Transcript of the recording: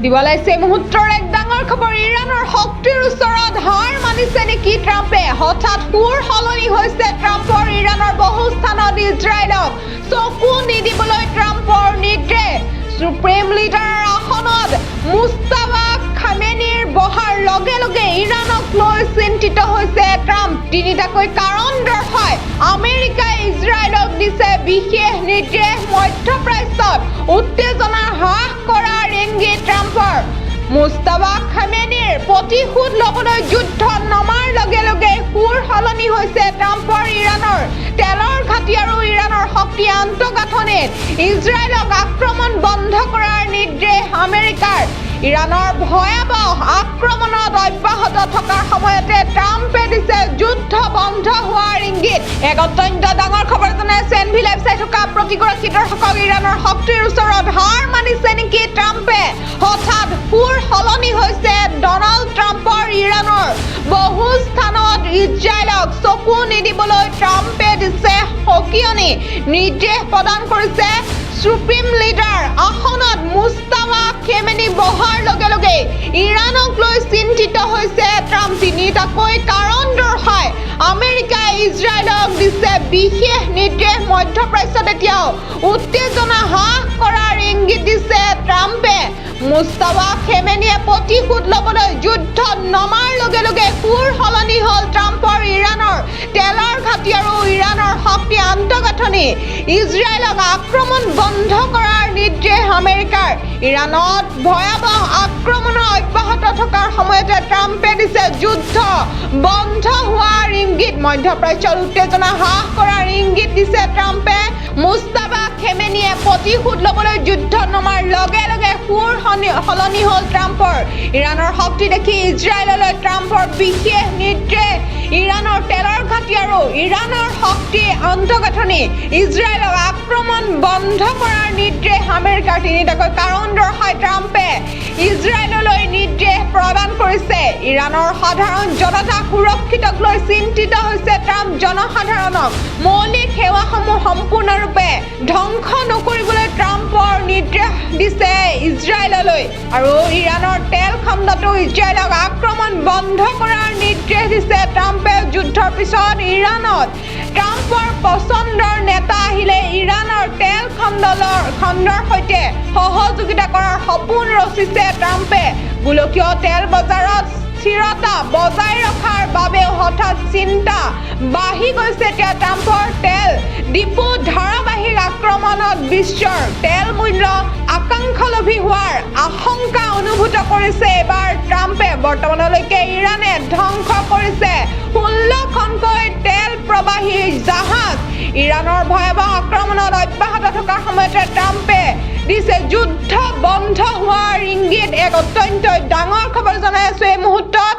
দিবলাইছে মুহূৰ্তৰ এক ডাঙৰ খবৰ ইৰাণৰ শক্তিৰ ওচৰত হাৰ মানিছে নেকি ট্ৰাম্পে হঠাৎ সুৰ সলনি হৈছে ট্ৰাম্পৰ ইৰাণৰ বহু স্থানত ইজৰাইলক চকু নিদিবলৈ ট্ৰাম্পৰ নিৰ্দেশ সুপ্ৰিম লিডাৰৰ আসনত মুস্তাফা খামেনিৰ বহাৰ লগে লগে ইৰাণক লৈ চিন্তিত হৈছে ট্ৰাম্প তিনিটাকৈ কাৰণ দৰ্শাই আমেৰিকাই ইজৰাইলক দিছে বিশেষ নিৰ্দেশ মধ্যপ্ৰাচ্যত উত্তেজনা হ্ৰাস কৰাৰ ইংগিত ট্ৰাম্পৰ মুস্তাফা খামেনিৰ প্ৰতিশোধ ল'বলৈ যুদ্ধ নমাৰ লগে লগে সুৰ সলনি হৈছে ট্ৰাম্পৰ ইৰাণৰ তেলৰ ঘাটি আৰু ইৰাণৰ শক্তি আন্তঃগাঁথনিত ইজৰাইলক আক্ৰমণ বন্ধ কৰাৰ নিৰ্দেশ আমেৰিকাৰ ইৰাণৰ ভয়াবহ আক্ৰমণত অব্যাহত থকাৰ সময়তে ট্ৰাম্পে দিছে যুদ্ধ বন্ধ হোৱাৰ ইংগিত এক অত্যন্ত ডাঙৰ খবৰ জনাইছে এনভি লাইভ চাই থকা প্ৰতিগৰাকী দৰ্শকক ইৰাণৰ শক্তিৰ ওচৰত হাৰ মানিছে নেকি ট্ৰাম্পে হঠাৎ সুৰ সলনি হৈছে ডনাল্ড ট্ৰাম্পৰ ইৰাণৰ বহু স্থানত ইজৰাইলক চকু নিদিবলৈ ট্ৰাম্পে দিছে সকিয়নি নিৰ্দেশ প্ৰদান কৰিছে সুপ্ৰিম লিডাৰ আসনত মুস্তাফা খামেনি বহাৰ লগে লগে ইৰাণক লৈ চিন্তিত হৈছে ট্ৰাম্প তিনিটাকৈ কাৰণ দৰ্শাই আমেৰিকাই ইজৰাইলক দিছে বিশেষ নিৰ্দেশ মধ্যপ্ৰাচ্যত এতিয়াও উত্তেজনা হ্ৰাস কৰাৰ ইংগিত দিছে ট্ৰাম্পে মুস্তাফা খামেনিয়ে প্ৰতিশোধ ল'বলৈ যুদ্ধ নমাৰ লগে লগে সুৰ সলনি হ'ল ট্ৰাম্পৰ ইৰাণৰ তেলৰ ঘাটি আৰু ইৰাণৰ শক্তি আন্তঃগাঁথনি ইজৰাইলক আক্ৰমণ বন্ধ কৰাৰ নিৰ্দেশ আমেৰিকাৰ ইৰাণত ভয়াবহ আক্ৰমণৰ অব্যাহত থকাৰ সময়তে ট্ৰাম্পে দিছে যুদ্ধ বন্ধ হোৱাৰ ইংগিত মধ্যপ্ৰাচ্যৰ উত্তেজনা হ্ৰাস কৰাৰ ইংগিত দিছে ট্ৰাম্পে মুস্তাফা খামেনিয়ে প্ৰতিশোধ ল'বলৈ যুদ্ধ নমাৰ লগে লগে সুৰ সলনি হ'ল ট্ৰাম্পৰ ইৰাণৰ শক্তি দেখি ইজৰাইললৈ ট্ৰাম্পৰ বিশেষ নিৰ্দেশ ইৰাণৰ তেলৰ ঘাটি আৰু ইৰাণৰ শক্তি আন্তঃগাঁথনি ইজৰাইলক আক্ৰমণ বন্ধ কৰাৰ নিৰ্দেশ আমেৰিকাৰ তিনিটাকৈ কাৰণ দৰ্শাই ট্ৰাম্পে ইজৰাইললৈ নিৰ্দেশ প্ৰদান কৰিছে ইৰাণৰ সাধাৰণ জনতা সুৰক্ষিতক লৈ চিন্তিত হৈছে ট্ৰাম্প জনসাধাৰণক মৌলিক সেৱাসমূহ সম্পূৰ্ণৰূপে ধ্বংস নকৰিবলৈ ট্ৰাম্পৰ নিৰ্দেশ দিছে ইজৰাইললৈ আৰু ইৰাণৰ তেল খণ্ডতো ইজৰাইলক আক্ৰমণ বন্ধ কৰাৰ নিৰ্দেশ দিছে ট্ৰাম্পে যুদ্ধৰ পিছত ইৰাণত ট্ৰাম্পৰ পচন্দৰ নেতা আহিলে ইৰাণৰ তেল খণ্ডৰ সৈতে সহযোগিতা কৰাৰ সপোন ৰচিছে ট্ৰাম্পে গোলকীয় তেল বজাৰত স্থিৰতা বজাই ৰখাৰ বাবেও হঠাৎ চিন্তা বাঢ়ি গৈছে এতিয়া ট্ৰাম্পৰ তেল ডিপু ধাৰাবাহিক আক্ৰমণত বিশ্বৰ তেল মূল্য আকাংক্ষালভী হোৱাৰ আশংকা অনুভূত কৰিছে এবাৰ ট্ৰাম্পে বৰ্তমানলৈকে ইৰাণে ধ্বংস কৰিছে 16খনকৈ তেল প্ৰবাহী জাহাজ ইৰাণৰ ভয়াবহ আক্ৰমণত অব্যাহত থকাৰ সময়তে ট্ৰাম্পে দিছে যুদ্ধ বন্ধ হোৱাৰ ইংগিত এক অত্যন্ত ডাঙৰ খবৰ জনাই আছো এই মুহূৰ্তত